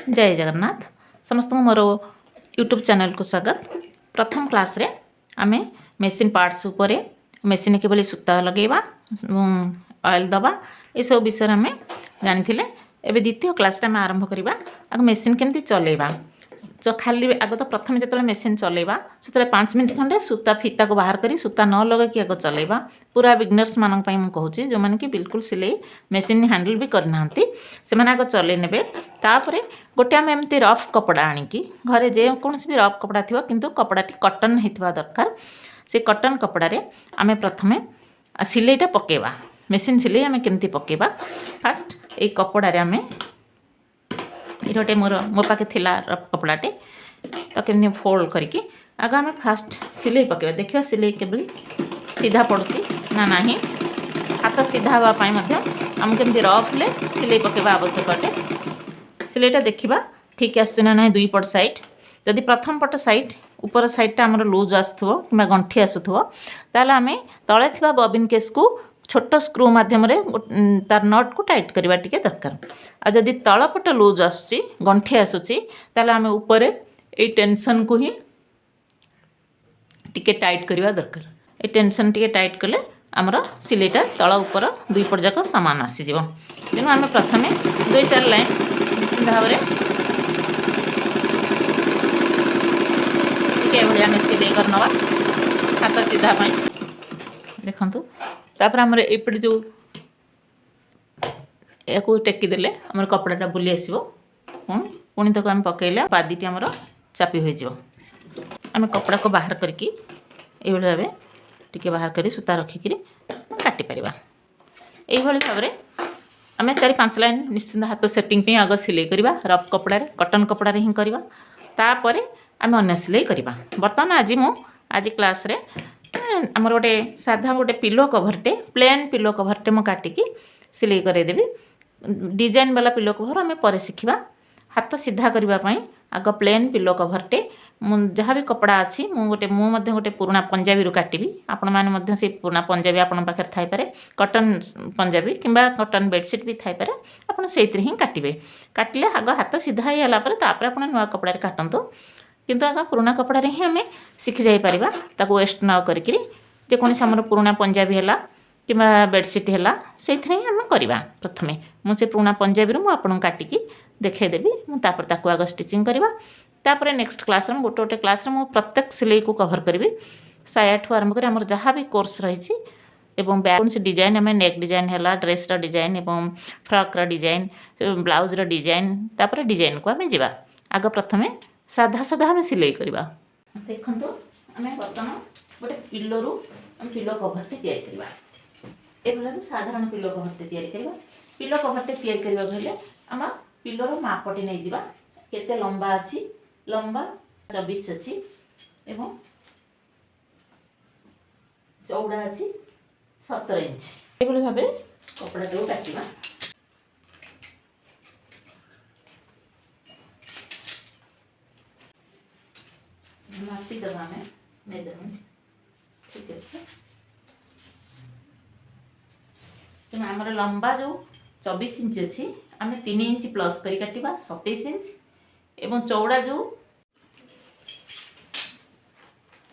जय जगन्नाथ समस्त मोर YouTube channel को स्वागत। प्रथम क्लास रे आमे मेसीन पार्ट्स उपरे मेसीन के सूता लगेवा ऑयल दबा ये सब विषय आम जानी। एवं द्वितीय क्लास रे आम आरंभ करवा आग मेसीन केमती चलेबा। खाली आग तो प्रथम जो मेसीन चलेबा से 5 मिनट खंडे सूता फीता को बाहर करी सूता न लगे आग चलेबा। पूरा बिगनर्स मान कहूँ जो मैंने कि बिल्कुल सिलाई मेसीन हैंडल भी करना से आग चले ने। तापर गोटे आम एमती रफ कपड़ा आणिकी घरे जेकोसी भी रफ कपड़ा थी किंतु कपड़ाटी कटन होता दरकार। से कटन कपड़ा रे आम प्रथमे सिलाईटा पकेबा। मेसीन सिलाई आम केमती पकेबा फास्ट ये कपड़ा रे आम गोटे मो पाखे थिला रफ कपड़ाटे तो केमती फोल्ड करके आग आम फास्ट सिलाई पकेबा। देखिए सिलाई केवल सीधा पड़ुची ना नहीं हाथ सीधा हाँवाई आम केमती रफले सिलाई पकेबा आवश्यक अटे। सिलाईटा देखा ठीक आसना ना दुई पट साइड जदि प्रथम पट साइड ऊपर साइडटा आमर लूज आसुव कि गंठी आसुव ताल आम तले थी बबिन केस को छोट स्क्रू मध्यम तार नट को टाइट करवा टिके दरकार। आ जदि तलपट लूज आसुची गंठी आसुची ताल आम ऊपर ये टेंशन को ही टिके टाइट करवा दरकार। ये टेंशन टिके टाइट कले आमर सिलाईटा तल ऊपर दुई पट जाक सामान आसीज। तेणु आम प्रथमे 2-4 लाइन निश्चित भाव में आम सिलाई करना हाथ सीधा देखु। तापर आमर एपटे जो या टेकीदे आम कपड़ाटा बुली आसो पुणी तक आम पकईले पादीटी आमर चापी हो। आम कपड़ा को बाहर करके ये भाव टी बाहर कर सूता रखिक काटिपर। यही भाव में आम 4-5 लाइन निश्चिंत हाथ सेटिंग आग सिलाई करवा रफ कपड़ा कटन कपड़ा हिं करवा। तापर आम अन्य सिलाई करवा। बर्तमान आज क्लास रे आमर गोटे साधा गोटे पिलो कभरटे प्लेन पिलो कभरटे मु काटिकी सिलाई करदेवी। डिजाइन वाला पिलो कभर आम पर शिखा। हाथ सीधा करने आग प्लेन पिलो कभरटे जहाँ भी कपड़ा अच्छी मुझे गोटे पुराना पंजाबी काटिबी। आपण मैंने से पुराना पंजाबी आपण पाखे थाईपे कटन पंजाबी कि कटन बेडसीट भी थाईपे आपड़ से हिं काटे। काटिले आग हाथ सीधा ही तापर आप नुआ कपड़ा काटतु किंतु आग पुराना कपड़ा ही आम शिखी जापर ताको वेस्ट न करके जेकोसी आम पुराना पंजाबी है कि बेडसीट है से आम करवा। प्रथमे मुझे पुराना पंजाबी मुझे काटिकी देखईदेवी मुझे आग स्टिचिंग करवा। तापर नेक्स्ट क्लास में गोटे गोटे क्लास में प्रत्येक सिलाई को कवर करी साया ठू आरंभ कर आम जहाँ भी कोर्स रही एवं बैक से डिजाइन आम नेक डिजाइन है ड्रेस डिजाइन एवं फ्रॉक डिजाइन ब्लाउज डिजाइन तापर डिजाइन को आम जा। आग प्रथमे साधा साधा आम सिलाई करवा। देखो आम बर्तमान गोटे पिलो पिलो कभरटे या साधारण पिलो कभरटे या पिलो कभरटे या आम पिलोर मापटे नहीं जावा केते लंबा अच्छी लंबा 24 अच्छी एवं चौड़ा अच्छी 17 इंच ये भाव कपड़ा जो काटिबा। मापी दबा में मेजरमेंट ठीक है। तो आमर लंबा जो 24 इंच अच्छी आम 3 इंच प्लस कर काटिबा 27 इंच एवं चौड़ा जो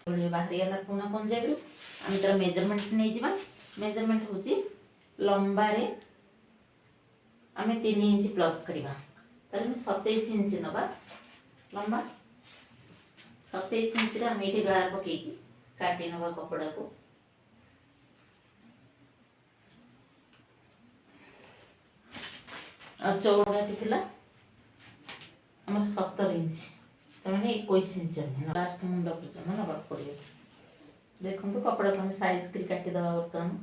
बाहर गला पुना पंजाबी आम तर मेजरमेंट नहीं जावा। मेजरमेंट होची लंबा रे आम 3 इंच प्लस करवा 27 इंच नवा लंबा 27 इंच आम ये गार पकई काटी नवा कपड़ा को। चौड़ाटी थी आम 17 इंच तमें 21 इंच लास्ट मुंड पर्यटन नवा पड़े। देखो कपड़ा को आम साइज कर काटिद बर्तमान।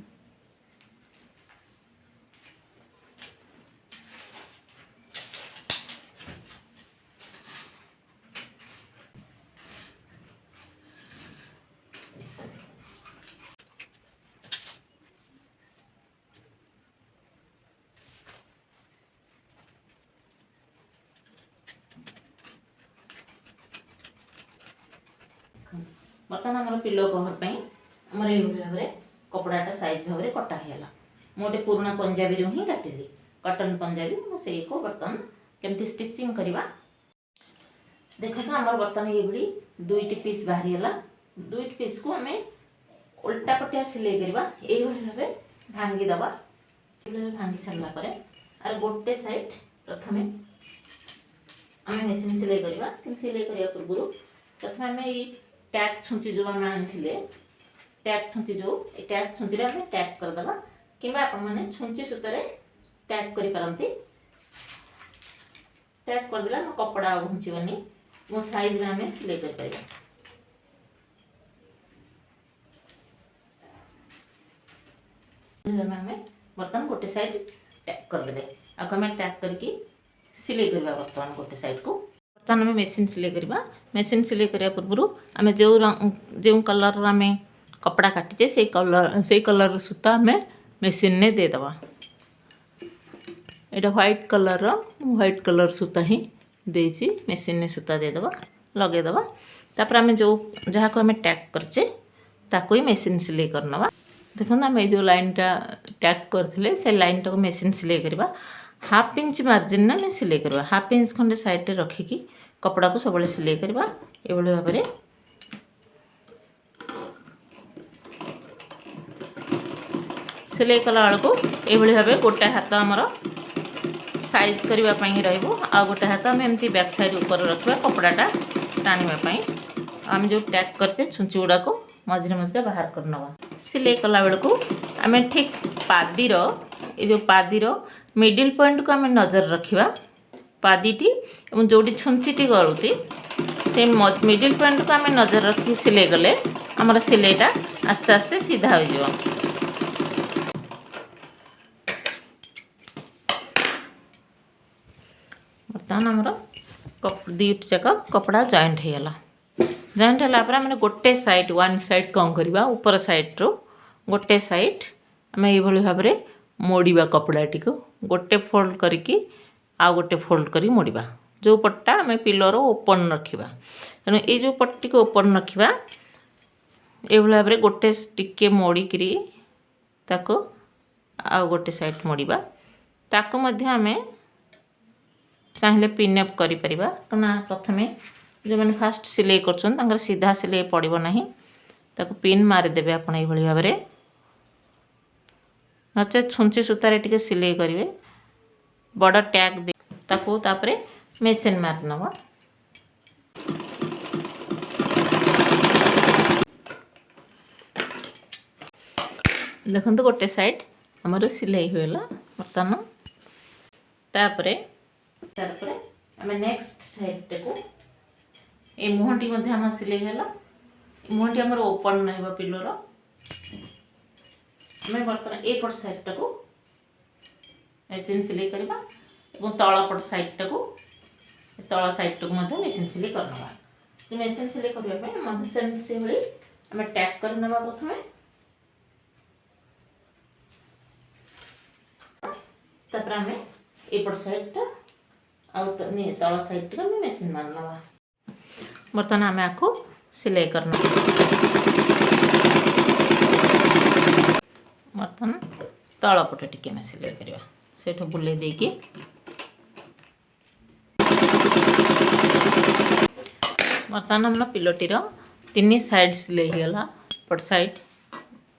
बर्तमान आम पिलो कभर आमर ये भाव में कपड़ाटा साइज भाव कटा है। मुझे पुराना पंजाबी हिं काटिली कटन पंजाबी मुझे को बर्तमान केमती स्टिचिंग करवा देखो आम बर्तमान ये दुईटी पीस बाहरी गला दुईटी पीस को आम उल्टा पटिया सिलाई करवा यही भाव भांगीदबा भांगी सारापर आर गोटे साइड प्रथम आम मेसीन सिलाई करवा सिलाई करने पूर्व प्रथम आम ये टैग छुंची जो आम आनी टैग छुंची जो टैग छुंची आम टैग करदे कि आपने छुंची सूतार टैग करपारती टैग करदे आम कपड़ा घुंचबनी मो साइज आम सिलाई कर बर्तमान गोटे साइड टैग करदे आम टैग करके सिलाई करवा बर्तमान गोटे साइड को बर्तमान आम मेसीन सिलाई करवा मेसीन सिलाई करने पूर्व आम जो कलर आम कपड़ा काटिचे से कलर सूता आम मेसीन ने देदबा यहाँ व्हाइट कलर सूता ही देसी मेसीन ने सूता देदबा लगेदबा तापर आम जो जहाँ को आम टैग करचे ताको ही मेसीन सिलाई करनवा देखो आम जो लाइनटा टैग करथिले से लाइन टाको मेसीन सिलाई करवा हाफ इंच मार्जिन में सिलाई करवा हाफ इंच खंडे साइड रे रखिकी कपड़ा को सब सिलाई करवा ये भाव में सिलाई कला बेलू ये भाव गोटे हाथ आमर साइज करने रहा गोटे हाथ आम एमती बैक साइड ऊपर रखा कपड़ाटा टाणवाई आम जो टैग करचे छुंची गुड़ाक मझे मझे बाहर कर नवा सिलाई कला बेलू आम ठीक पादीर ये जो पादीर मिडिल पॉइंट को आम नजर रखा पादीटी जोटी छुंचीटी गलुची से मिडिल पॉइंट को आम नजर रखी सिलाई गले आमर सिलाईटा आस्ते आस्ते सीधा हो जाए बर्तमान आमर दुईट जाक कपड़ा जॉइंट होगला जॉइंट है मैंने गोटे साइड वन साइड कौन करवा ऊपर साइड रो गोटे साइड आम ये भाव में मोड़वा कपड़ाटी को गोटे फोल्ड करके आ गोटे फोल्ड कर मोड़वा जो पट्टा आम पिलर ओपन रखा तेणु ये जो पट्टी को ओपन रखा ये भाव में गोटे टिके मोड़िकी ताको आ गोटे साइड मोड़वा ताको मध्य आम चाहिए पिनअप कर प्रथमे जो मैंने फास्ट सिलाई कर सीधा सिलाई पड़ो ना ताको पिन मारिदेवे आप भाव में नचे छुंची सूतार टे सिलाई करेंगे बड़ टैग दे ताको तापरे मेसीन मार नवा देखो गोटे साइड आमर सिलाई होगा बर्तमान तापरे आम नेक्स्ट साइड को ये मुहटी आम सिलाई है मुहटी आमर ओपन रहा पिलर आम बर्तमान एपट साइड टाक मेसीन सिलाई करवा तलपट साइड टाक तल साइड टाक मेसीन सिलाई करना मेसीन सिलाई करने से भाई आम टैग कर ना प्रथम तापर आम एपट साइड टा तल साइड टा मेसीन मार ना बर्तमान आम आपको सिलाई करना बर्तमान तलपटे टिके आम सिलाई करवा से बुले देकी बर्तमान आम पिलोटीर 3 साइड सिलाई होगा पट साइड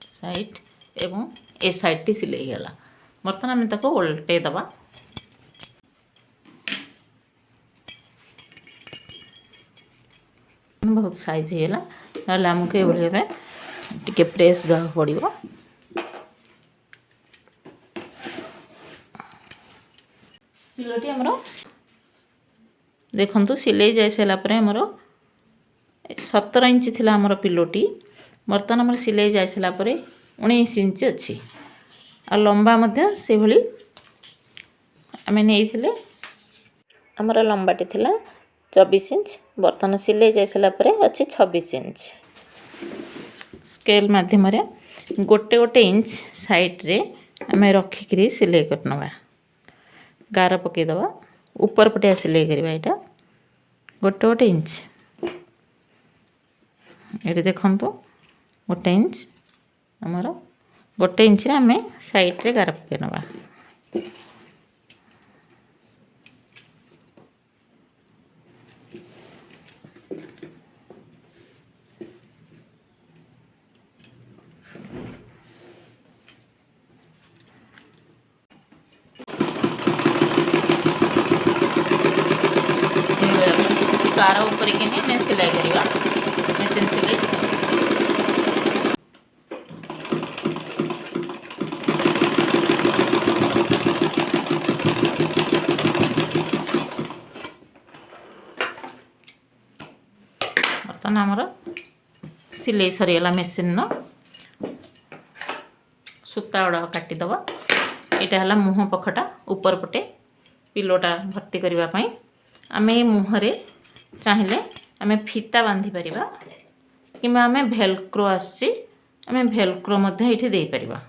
साइड एवं ए साइड टी सिलाई होगा बर्तमान आम ताको उल्टे दबा बहुत साइज होगा ना आमको ये भाव टे प्रेस देवा पड़ो पिलोटी आमर देखु सिलाई जाई सारापर आमर 17 इंच थी आमर पिलोटी बर्तमान आमर सिलाई जाई सारापर 19 इंच अच्छी आ लंबा से भली आम नहीं आमर लंबाटी थिला 24 इंच बर्तमान सिलाई जाई सारापर अच्छी 26 इंच स्केल माध्यम गोटे गोटे इंच साइड रे आम रखिक सिलाई करनवा गार पकईदबा ऊपर पटिया सिलाई करवा यहाँ गोटे गोटे इंच ये देखु गोटे इंच आमर गोटे इंच आम साइड रे गार पकई नवा कार ऊपर कि मैं सिलाई करवा मेसीन सिलाई बर्तमान आमर सिलाई सरीगला मेसीन सूता गुड़ा काटिदेव यहाँ है मुह पखटा ऊपर पटे पिलोटा भर्ती करने आम मुहरे चाहिए आम फिता बांधि परिबा कि आम भेलक्रो आसुची आम भेलक्रो ये दे परिबा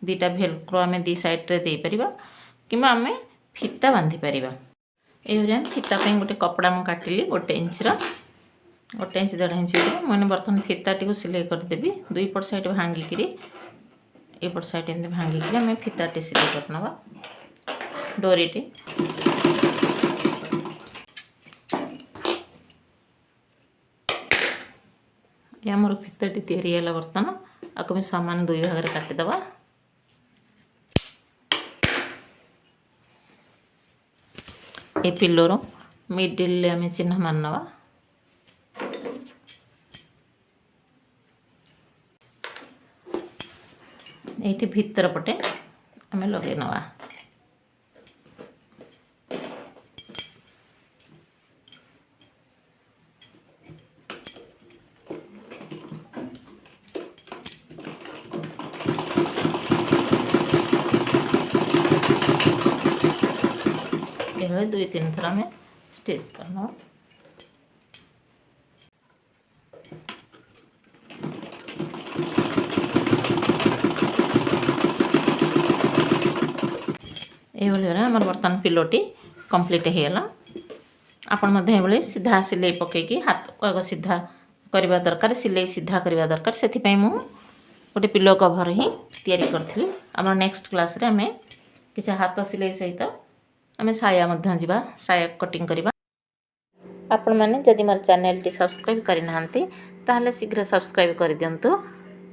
दीटा भेलक्रो आम दी साइड्रे दे परिबा कि आम फिता बांधि परिबा ये फिता गोटे कपड़ा मुझे काटिली 1 इंच 1 इंच 1.5 इंच मैंने बर्तमान फिता टी सिलाई करदेवी 2 पट साइड भांगिकी एपट साइड एमती भांगिकी आम फिता टी सिलाई करनवा डोरीटी या मोर फिताटी तैयारी है बर्तमान आपको सामान 2 भाग में काटिदेव ये पिलोर मिडिल आम चिन्ह मारनवा ये भीतर पटे आम लगे नवा ये 2-3 थर आम स्टिच करना ये आम बर्तमान पिलोटी कंप्लीट होगा आपण सीधा सिलाई पकईकि हाथ सीधा करवा दरकार सिलाई सीधा करवा दरकार से गोटे पिलो कभर ही तैयारी करी आम नेक्स्ट क्लास रे आम किसी हाथ सिलाई सहित आम साया जा साया कटिंग करवा आपण मैंने जदि मोर चैनल टी सब्सक्राइब करना ताहले शीघ्र सब्सक्राइब कर दिंतु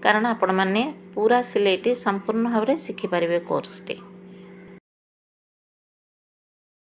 कारण आपण मैंने पूरा सिलाई संपूर्ण भाव में शिखिपारे कोर्स टी।